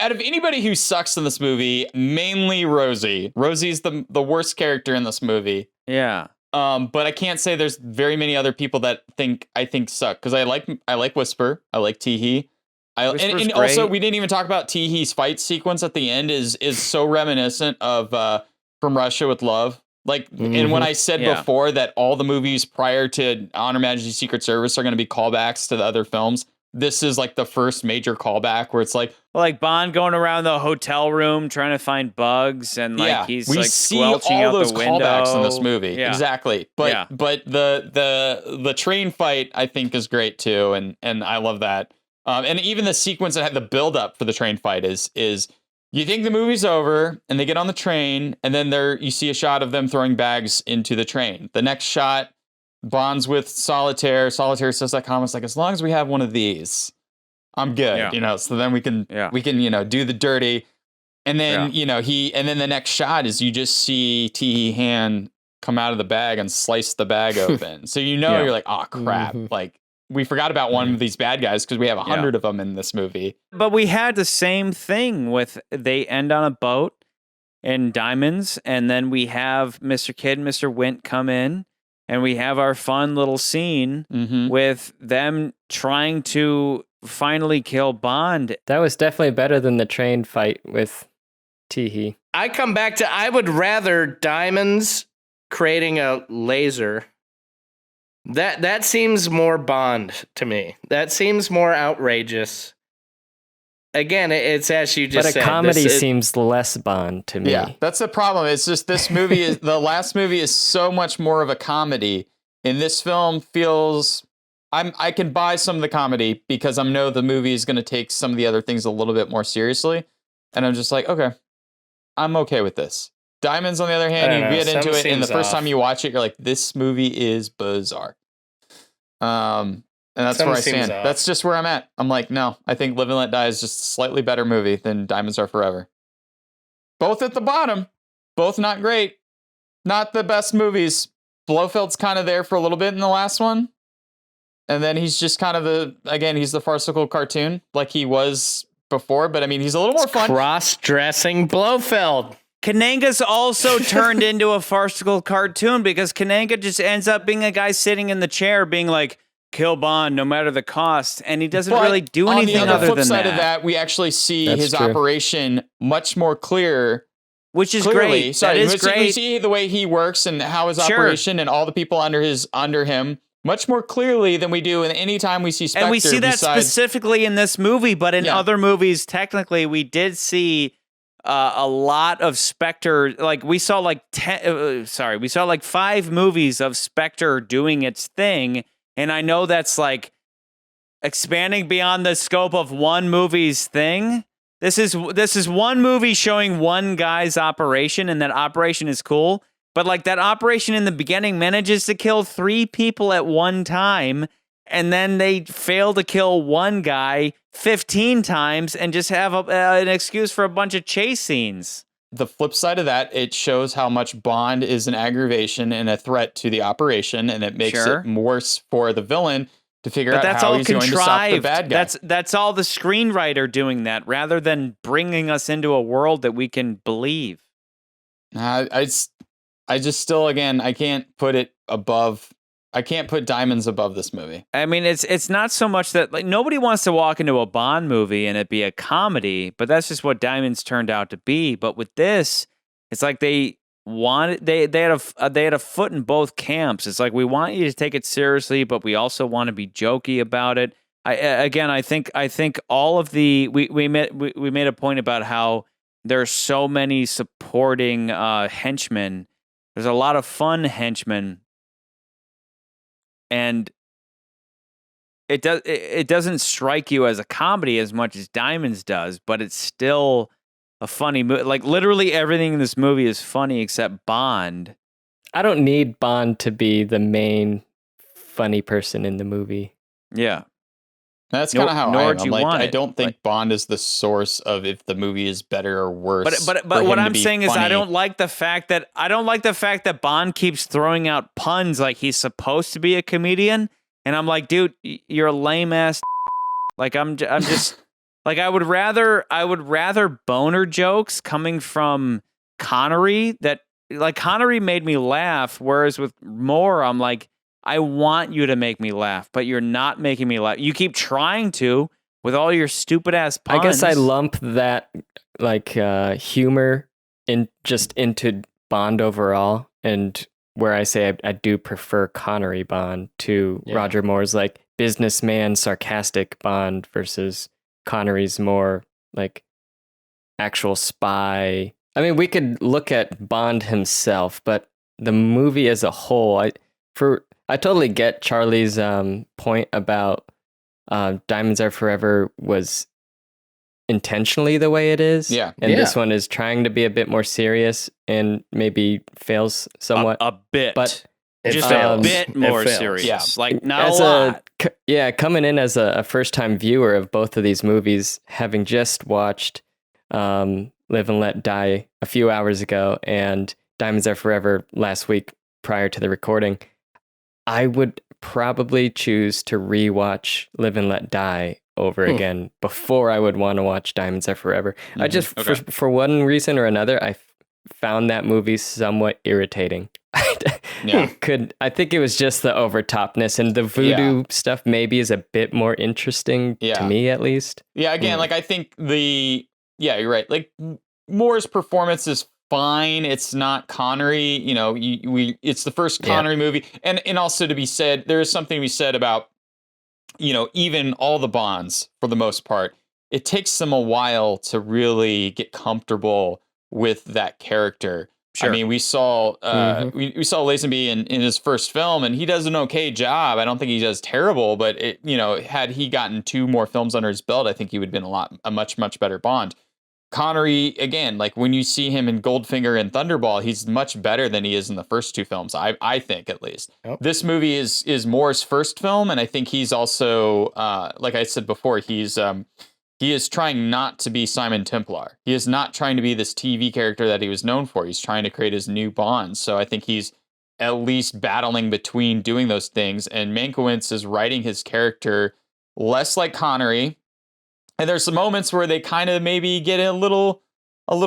out of anybody who sucks in this movie, mainly Rosie. Rosie's the worst character in this movie. Yeah. But I can't say there's very many other people that I think suck, because I like Whisper, I like Teehee. And also, we didn't even talk about Teehee's fight sequence at the end is so reminiscent of From Russia with Love. Like, and when I said before that all the movies prior to On Her Majesty's Secret Service are going to be callbacks to the other films, this is like the first major callback where it's like Bond going around the hotel room trying to find bugs, and like he's we like see squelching all out those the window. callbacks in this movie. Yeah. Exactly. But the train fight I think is great too, and I love that. And even the sequence that had the build up for the train fight is you think the movie's over and they get on the train, and then you see a shot of them throwing bags into the train. The next shot, Bond's with Solitaire. Solitaire says that comment like, as long as we have one of these, I'm good. So then we can do the dirty. And then and then the next shot is you just see Teehee hand come out of the bag and slice the bag open. So you're like, oh crap, like we forgot about one of these bad guys because we have 100 of them in this movie. But we had the same thing with they end on a boat in Diamonds, and then we have Mr. Kidd and Mr. Wint come in, and we have our fun little scene with them trying to finally kill Bond. That was definitely better than the train fight with Teehee. I come back to, I would rather Diamonds creating a laser. That seems more Bond to me. That seems more outrageous. Again, it's as you just said. But a comedy seems less Bond to me. Yeah, that's the problem. It's just this movie the last movie is so much more of a comedy. And this film feels I can buy some of the comedy because I know the movie is going to take some of the other things a little bit more seriously. And I'm just like, okay, I'm okay with this. Diamonds, on the other hand, you get into it, and the first time you watch it, you're like, this movie is bizarre. And that's where I stand. That's just where I'm at. I'm like, no, I think Live and Let Die is just a slightly better movie than Diamonds Are Forever. Both at the bottom. Both not great. Not the best movies. Blofeld's kind of there for a little bit in the last one. And then he's just kind of he's the farcical cartoon like he was before. But I mean, he's a little more fun. Cross-dressing Blofeld. Kananga's also turned into a farcical cartoon because Kananga just ends up being a guy sitting in the chair being like, kill Bond no matter the cost, and he doesn't really do anything other than that. On the flip side of that, we actually see his operation much more clear. Which is great. That is great. We see the way he works and how his operation and all the people under him much more clearly than we do in any time we see Spectre. And we see that specifically in this movie, but in other movies, technically, we did see a lot of Spectre. Like we saw like 5 movies of Spectre doing its thing, and I know that's like expanding beyond the scope of one movie's thing. This is one movie showing one guy's operation, and that operation is cool. But like that operation in the beginning manages to kill 3 people at one time, and then they fail to kill one guy 15 times and just have an excuse for a bunch of chase scenes. The flip side of that, it shows how much Bond is an aggravation and a threat to the operation, and it makes it worse for the villain to figure out how he's going to stop the bad guy. That's all the screenwriter doing that, rather than bringing us into a world that we can believe. I just still, again, I can't put Diamonds above this movie. I mean, it's not so much that like nobody wants to walk into a Bond movie and it be a comedy, but that's just what Diamonds turned out to be. But with this, it's like they had a foot in both camps. It's like we want you to take it seriously, but we also want to be jokey about it. I think all of the we made a point about how there are so many supporting henchmen. There's a lot of fun henchmen, and it doesn't strike you as a comedy as much as Diamonds does, but it's still a funny movie. Like literally everything in this movie is funny except Bond. I don't need Bond to be the main funny person in the movie. Yeah. That's kind of how I am. I'm like, I don't think Bond is the source of if the movie is better or worse. But what I'm saying is I don't like the fact that Bond keeps throwing out puns like he's supposed to be a comedian, and I'm like, dude, you're a lame ass. Like I'm just Like I would rather boner jokes coming from Connery that like Connery made me laugh, whereas with Moore, I'm like, I want you to make me laugh, but you're not making me laugh. You keep trying to with all your stupid ass puns. I guess I lump that like humor into Bond overall, and where I say I do prefer Connery Bond to Roger Moore's like businessman sarcastic Bond versus Connery's more like actual spy. I mean, we could look at Bond himself, but the movie as a whole, I totally get Charlie's point about Diamonds Are Forever was intentionally the way it is. Yeah. And this one is trying to be a bit more serious and maybe fails somewhat. A bit. But just a bit more serious. Yeah. Like not as a lot. Coming in as a first-time viewer of both of these movies, having just watched Live and Let Die a few hours ago and Diamonds Are Forever last week prior to the recording, I would probably choose to rewatch Live and Let Die over again before I would want to watch Diamonds Are Forever. I just, for one reason or another, I found that movie somewhat irritating. I think it was just the overtopness, and the voodoo stuff maybe is a bit more interesting to me, at least. Yeah, again, like I think you're right. Like Moore's performance is fine. It's not Connery. You know, it's the first Connery movie, and also to be said, there is something to be said about, you know, even all the Bonds for the most part. It takes them a while to really get comfortable with that character. Sure. I mean, we saw we saw Lazenby in his first film, and he does an okay job. I don't think he does terrible, but had he gotten 2 more films under his belt, I think he would have been a much better Bond. Connery, again, like when you see him in Goldfinger and Thunderball, he's much better than he is in the first 2 films. I think, at least. Yep. This movie is Moore's first film, and I think he's also, like I said before, he is trying not to be Simon Templar. He is not trying to be this TV character that he was known for. He's trying to create his new Bond. So I think he's at least battling between doing those things. And Mankiewicz is writing his character less like Connery. And there's some moments where they kind of maybe get a little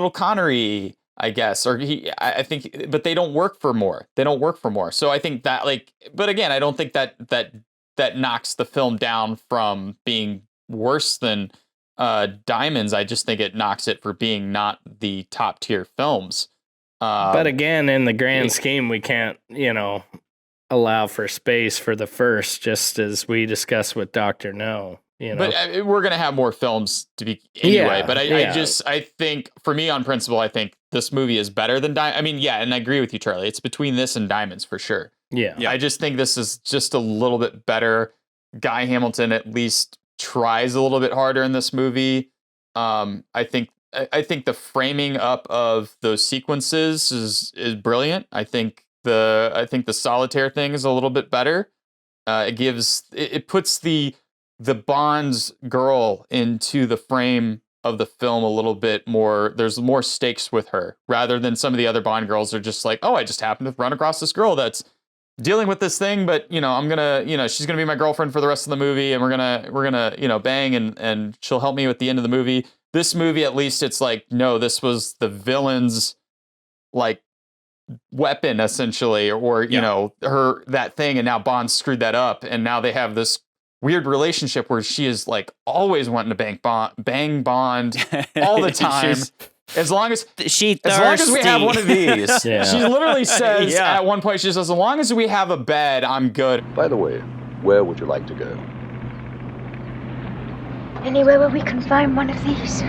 Connery, I guess, I think, but they don't work for Moore. So I think that but again, I don't think that knocks the film down from being worse than Diamonds. I just think it knocks it for being not the top tier films. But again, in the grand scheme, we can't, allow for space for the first, just as we discussed with Dr. No. But we're going to have more films to be anyway. But I think, for me, on principle, I think this movie is better than Diamonds. I mean, and I agree with you, Charlie. It's between this and Diamonds for sure. Yeah. I just think this is just a little bit better. Guy Hamilton at least tries a little bit harder in this movie. I think the framing up of those sequences is brilliant. I think the Solitaire thing is a little bit better. It puts the Bond's girl into the frame of the film a little bit more. There's more stakes with her rather than some of the other Bond girls are just like, oh, I just happened to run across this girl that's dealing with this thing, but I'm gonna, she's gonna be my girlfriend for the rest of the movie, and we're gonna bang, and she'll help me with the end of the movie. This movie, at least, it's like, no, this was the villain's like weapon essentially, or her that thing, and now Bond screwed that up, and now they have this weird relationship where she is like always wanting to bang Bond all the time. As long as we have one of these. She literally says at one point, she says, as long as we have a bed, I'm good. By the way, where would you like to go? Anywhere where we can find one of these.